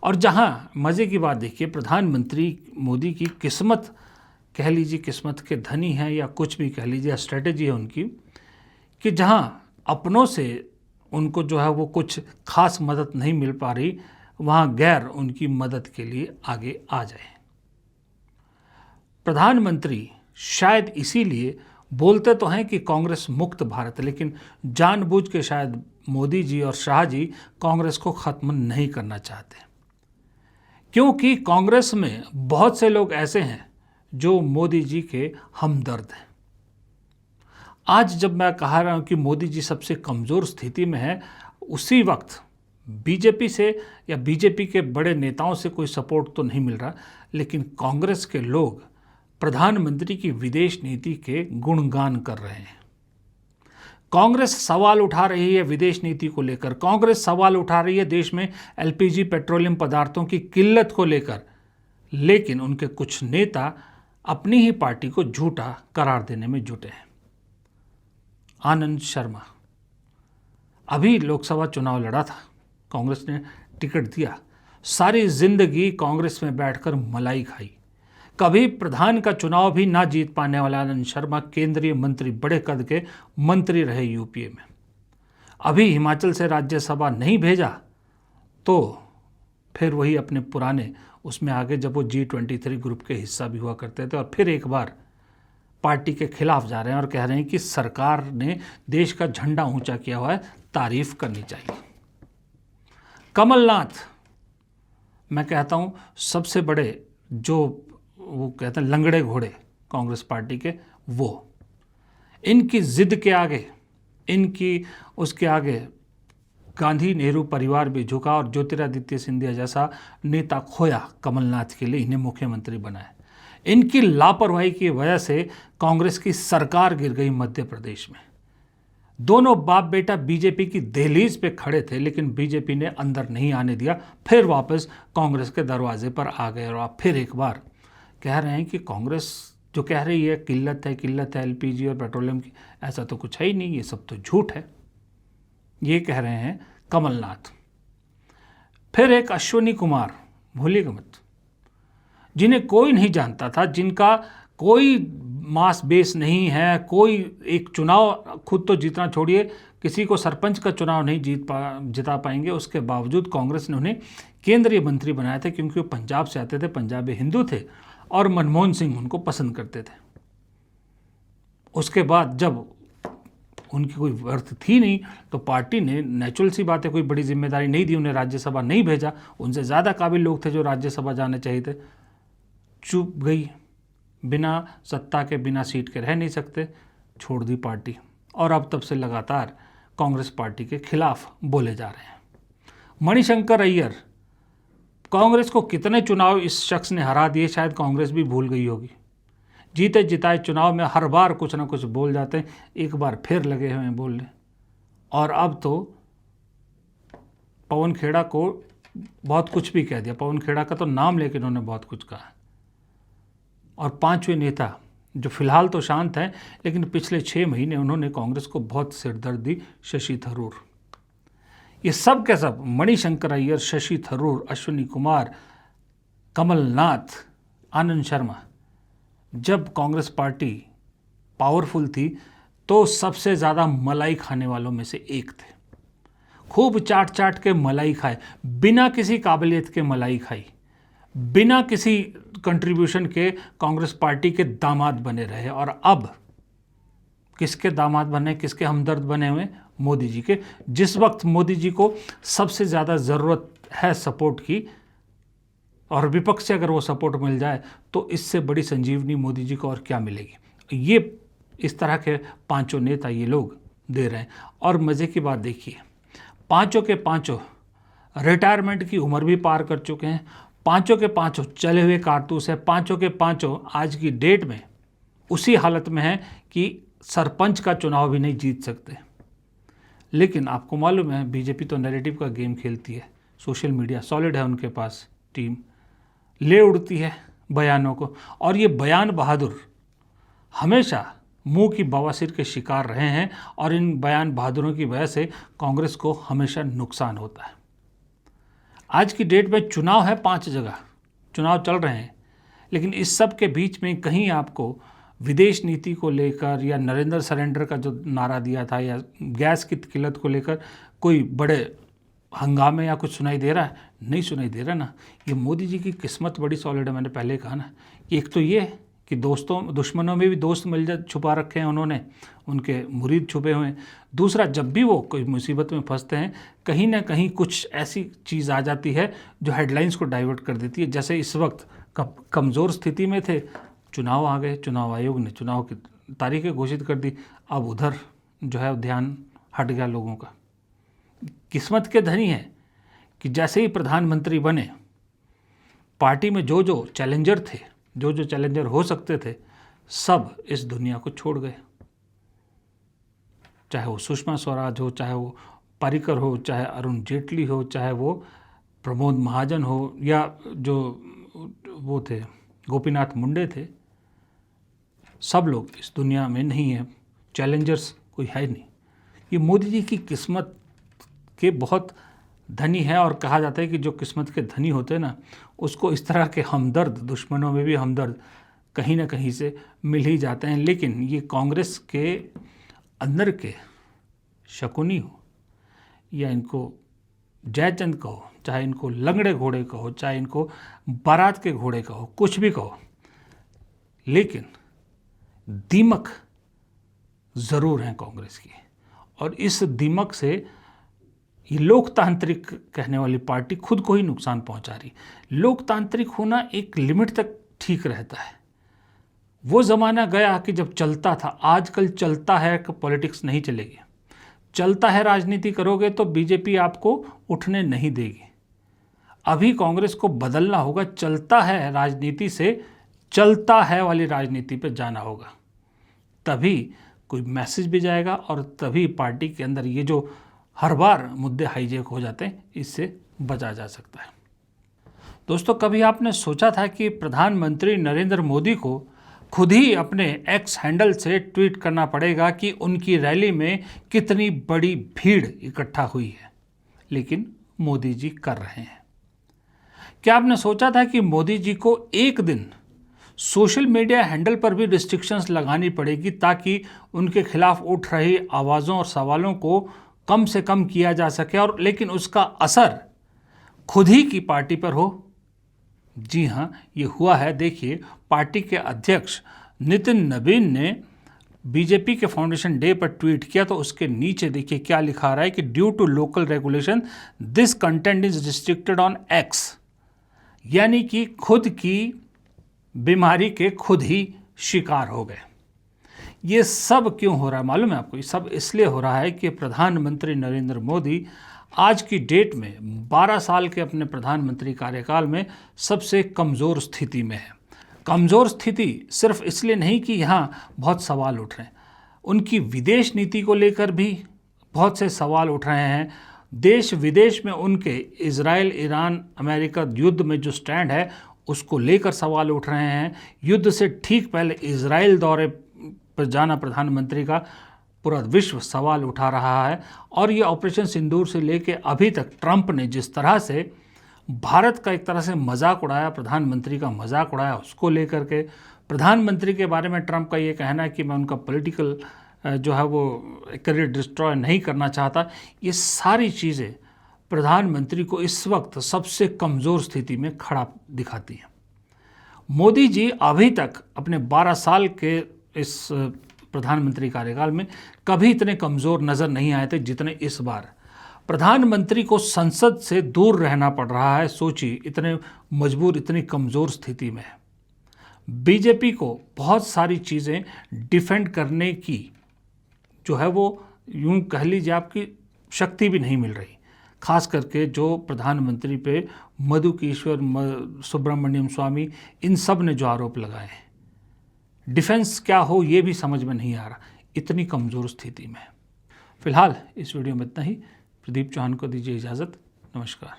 और जहाँ मज़े की बात देखिए, प्रधानमंत्री मोदी की किस्मत कह लीजिए, किस्मत के धनी हैं या कुछ भी कह लीजिए, स्ट्रेटेजी है उनकी कि जहाँ अपनों से उनको जो है वो कुछ खास मदद नहीं मिल पा रही, वहाँ गैर उनकी मदद के लिए आगे आ जाए। प्रधानमंत्री शायद इसीलिए बोलते तो हैं कि कांग्रेस मुक्त भारत, लेकिन जानबूझ के शायद मोदी जी और शाह जी कांग्रेस को ख़त्म नहीं करना चाहते, क्योंकि कांग्रेस में बहुत से लोग ऐसे हैं जो मोदी जी के हमदर्द हैं। आज जब मैं कह रहा हूं कि मोदी जी सबसे कमज़ोर स्थिति में है, उसी वक्त बीजेपी से या बीजेपी के बड़े नेताओं से कोई सपोर्ट तो नहीं मिल रहा, लेकिन कांग्रेस के लोग प्रधानमंत्री की विदेश नीति के गुणगान कर रहे हैं। कांग्रेस सवाल उठा रही है विदेश नीति को लेकर, कांग्रेस सवाल उठा रही है देश में एलपीजी पेट्रोलियम पदार्थों की किल्लत को लेकर, लेकिन उनके कुछ नेता अपनी ही पार्टी को झूठा करार देने में जुटे हैं। आनंद शर्मा अभी लोकसभा चुनाव लड़ा था, कांग्रेस ने टिकट दिया, सारी जिंदगी कांग्रेस में बैठकर मलाई खाई, कभी प्रधान का चुनाव भी ना जीत पाने वाला आनंद शर्मा केंद्रीय मंत्री, बड़े कद के मंत्री रहे यूपीए में। अभी हिमाचल से राज्यसभा नहीं भेजा तो फिर वही अपने पुराने उसमें आगे, जब वो G23 ग्रुप के हिस्सा भी हुआ करते थे, और फिर एक बार पार्टी के खिलाफ जा रहे हैं और कह रहे हैं कि सरकार ने देश का झंडा ऊंचा किया हुआ है, तारीफ करनी चाहिए। कमलनाथ, मैं कहता हूं सबसे बड़े जो वो कहते हैं लंगड़े घोड़े कांग्रेस पार्टी के, वो इनकी जिद के आगे, इनकी उसके आगे गांधी नेहरू परिवार भी झुका और ज्योतिरादित्य सिंधिया जैसा नेता खोया कमलनाथ के लिए इन्हें मुख्यमंत्री बनाया। इनकी लापरवाही की वजह से कांग्रेस की सरकार गिर गई मध्य प्रदेश में। दोनों बाप बेटा बीजेपी की दहलीज पे खड़े थे, लेकिन बीजेपी ने अंदर नहीं आने दिया, फिर वापस कांग्रेस के दरवाजे पर आ गए। और आप फिर एक बार कह रहे हैं कि कांग्रेस जो कह रही है किल्लत है एलपीजी और पेट्रोलियम की, ऐसा तो कुछ है ही नहीं, ये सब तो झूठ है, ये कह रहे हैं कमलनाथ। फिर एक अश्विनी कुमार, भूलिएगा मत, जिन्हें कोई नहीं जानता था, जिनका कोई मास बेस नहीं है, कोई एक चुनाव खुद तो जीतना छोड़िए, किसी को सरपंच का चुनाव नहीं जिता पाएंगे, उसके बावजूद कांग्रेस ने उन्हें केंद्रीय मंत्री बनाया था, क्योंकि वो पंजाब से आते थे, पंजाबी हिंदू थे और मनमोहन सिंह उनको पसंद करते थे। उसके बाद जब उनकी कोई वर्थ थी नहीं तो पार्टी ने, नेचुरल सी बात है, कोई बड़ी जिम्मेदारी नहीं दी, उन्हें राज्यसभा नहीं भेजा, उनसे ज़्यादा काबिल लोग थे जो राज्यसभा जाने चाहिए थे, चुप गई, बिना सत्ता के बिना सीट के रह नहीं सकते, छोड़ दी पार्टी, और अब तब से लगातार कांग्रेस पार्टी के खिलाफ बोले जा रहे हैं। मणिशंकर अय्यर, कांग्रेस को कितने चुनाव इस शख्स ने हरा दिए शायद कांग्रेस भी भूल गई होगी। जीते जिताए चुनाव में हर बार कुछ ना कुछ बोल जाते हैं, एक बार फिर लगे हुए हैं बोलने, और अब तो पवन खेड़ा को बहुत कुछ भी कह दिया, पवन खेड़ा का तो नाम लेकर उन्होंने बहुत कुछ कहा। और पांचवें नेता जो फिलहाल तो शांत हैं, लेकिन पिछले 6 महीने उन्होंने कांग्रेस को बहुत सिरदर्द दी, शशि थरूर। ये सब के सब, मणिशंकर अय्यर, शशि थरूर, अश्विनी कुमार, कमलनाथ, आनंद शर्मा, जब कांग्रेस पार्टी पावरफुल थी तो सबसे ज़्यादा मलाई खाने वालों में से एक थे। खूब चाट चाट के मलाई खाए, बिना किसी काबिलियत के मलाई खाई, बिना किसी कंट्रीब्यूशन के कांग्रेस पार्टी के दामाद बने रहे। और अब किसके दामाद बने, किसके हमदर्द बने हुए? मोदी जी के। जिस वक्त मोदी जी को सबसे ज़्यादा ज़रूरत है सपोर्ट की, और विपक्ष से अगर वो सपोर्ट मिल जाए तो इससे बड़ी संजीवनी मोदी जी को और क्या मिलेगी। ये इस तरह के पांचों नेता ये लोग दे रहे हैं। और मज़े की बात देखिए, पांचों के पांचों रिटायरमेंट की उम्र भी पार कर चुके हैं, पांचों के पांचों चले हुए कारतूस है, पांचों के पांचों आज की डेट में उसी हालत में हैं कि सरपंच का चुनाव भी नहीं जीत सकते। लेकिन आपको मालूम है बीजेपी तो नैरेटिव का गेम खेलती है, सोशल मीडिया सॉलिड है उनके पास, टीम ले उड़ती है बयानों को, और ये बयान बहादुर हमेशा मुंह की बवासीर के शिकार रहे हैं, और इन बयान बहादुरों की वजह से कांग्रेस को हमेशा नुकसान होता है। आज की डेट में चुनाव है 5 जगह, चुनाव चल रहे हैं, लेकिन इस सब के बीच में कहीं आपको विदेश नीति को लेकर या नरेंद्र सरेंडर का जो नारा दिया था या गैस की किल्लत को लेकर कोई बड़े हंगामे या कुछ सुनाई दे रहा है? नहीं सुनाई दे रहा ना। ये मोदी जी की किस्मत बड़ी सॉलिड है। मैंने पहले कहा ना कि एक तो ये कि दुश्मनों में भी दोस्त मिल छुपा रखे हैं उन्होंने, उनके मुरीद छुपे हुए हैं। दूसरा, जब भी वो कोई मुसीबत में फंसते हैं कहीं ना कहीं कुछ ऐसी चीज़ आ जाती है जो हेडलाइंस को डाइवर्ट कर देती है। जैसे इस वक्त कमज़ोर स्थिति में थे, चुनाव आ गए, चुनाव आयोग ने चुनाव की तारीखें घोषित कर दी, अब उधर जो है ध्यान हट गया लोगों का। किस्मत के धनी हैं कि जैसे ही प्रधानमंत्री बने, पार्टी में जो जो चैलेंजर थे, जो जो चैलेंजर हो सकते थे, सब इस दुनिया को छोड़ गए। चाहे वो सुषमा स्वराज हो, चाहे वो पर्रिकर हो, चाहे अरुण जेटली हो, चाहे वो प्रमोद महाजन हो, या जो वो थे गोपीनाथ मुंडे थे, सब लोग इस दुनिया में नहीं है। चैलेंजर्स कोई है नहीं। ये मोदी जी की किस्मत के बहुत धनी है, और कहा जाता है कि जो किस्मत के धनी होते हैं ना, उसको इस तरह के हमदर्द, दुश्मनों में भी हमदर्द कहीं ना कहीं से मिल ही जाते हैं। लेकिन ये कांग्रेस के अंदर के शकुनी हो या इनको जयचंद कहो, चाहे इनको लंगड़े घोड़े कहो, चाहे इनको बारात के घोड़े कहो, कुछ भी कहो, लेकिन दीमक ज़रूर हैं कांग्रेस की। और इस दीमक से ये लोकतांत्रिक कहने वाली पार्टी खुद को ही नुकसान पहुंचा रही। लोकतांत्रिक होना एक लिमिट तक ठीक रहता है। वो ज़माना गया कि जब चलता था। आजकल चलता है कि पॉलिटिक्स नहीं चलेगी। चलता है राजनीति करोगे तो बीजेपी आपको उठने नहीं देगी। अभी कांग्रेस को बदलना होगा। चलता है राजनीति से चलता है वाली राजनीति पे जाना होगा, तभी कोई मैसेज भी जाएगा और तभी पार्टी के अंदर ये जो हर बार मुद्दे हाईजैक हो जाते हैं, इससे बचा जा सकता है। दोस्तों, कभी आपने सोचा था कि प्रधानमंत्री नरेंद्र मोदी को खुद ही अपने एक्स हैंडल से ट्वीट करना पड़ेगा कि उनकी रैली में कितनी बड़ी भीड़ इकट्ठा हुई है? लेकिन मोदी जी कर रहे हैं। क्या आपने सोचा था कि मोदी जी को एक दिन सोशल मीडिया हैंडल पर भी रिस्ट्रिक्शंस लगानी पड़ेगी ताकि उनके खिलाफ उठ रही आवाज़ों और सवालों को कम से कम किया जा सके, और लेकिन उसका असर खुद ही की पार्टी पर हो? जी हाँ, ये हुआ है। देखिए, पार्टी के अध्यक्ष नितिन नवीन ने बीजेपी के फाउंडेशन डे पर ट्वीट किया, तो उसके नीचे देखिए क्या लिखा रहा है कि due to local regulation this content is restricted on X. यानी कि खुद की बीमारी के खुद ही शिकार हो गए। ये सब क्यों हो रहा है मालूम है आपको? ये सब इसलिए हो रहा है कि प्रधानमंत्री नरेंद्र मोदी आज की डेट में 12 साल के अपने प्रधानमंत्री कार्यकाल में सबसे कमज़ोर स्थिति में है। कमज़ोर स्थिति सिर्फ इसलिए नहीं कि यहाँ बहुत सवाल उठ रहे हैं, उनकी विदेश नीति को लेकर भी बहुत से सवाल उठ रहे हैं। देश विदेश में उनके इजराइल, ईरान, अमेरिका युद्ध में जो स्टैंड है उसको लेकर सवाल उठ रहे हैं। युद्ध से ठीक पहले इजराइल दौरे पर जाना प्रधानमंत्री का पूरा विश्व सवाल उठा रहा है। और ये ऑपरेशन सिंदूर से लेके अभी तक ट्रंप ने जिस तरह से भारत का एक तरह से मजाक उड़ाया, प्रधानमंत्री का मजाक उड़ाया, उसको लेकर के प्रधानमंत्री के बारे में ट्रंप का ये कहना है कि मैं उनका पॉलिटिकल जो है वो करियर डिस्ट्रॉय नहीं करना चाहता। ये सारी चीज़ें प्रधानमंत्री को इस वक्त सबसे कमज़ोर स्थिति में खड़ा दिखाती हैं। मोदी जी अभी तक अपने 12 साल के इस प्रधानमंत्री कार्यकाल में कभी इतने कमज़ोर नज़र नहीं आए थे जितने इस बार। प्रधानमंत्री को संसद से दूर रहना पड़ रहा है। सोचिए, इतने मजबूर, इतनी कमज़ोर स्थिति में है। बीजेपी को बहुत सारी चीज़ें डिफेंड करने की जो है वो यूं कह लीजिए आपकी शक्ति भी नहीं मिल रही। खास करके जो प्रधानमंत्री पे मधुकेश्वर, सुब्रमण्यम स्वामी, इन सब ने जो आरोप लगाए हैं, डिफेंस क्या हो ये भी समझ में नहीं आ रहा, इतनी कमज़ोर स्थिति में। फिलहाल इस वीडियो में इतना ही। प्रदीप चौहान को दीजिए इजाज़त। नमस्कार।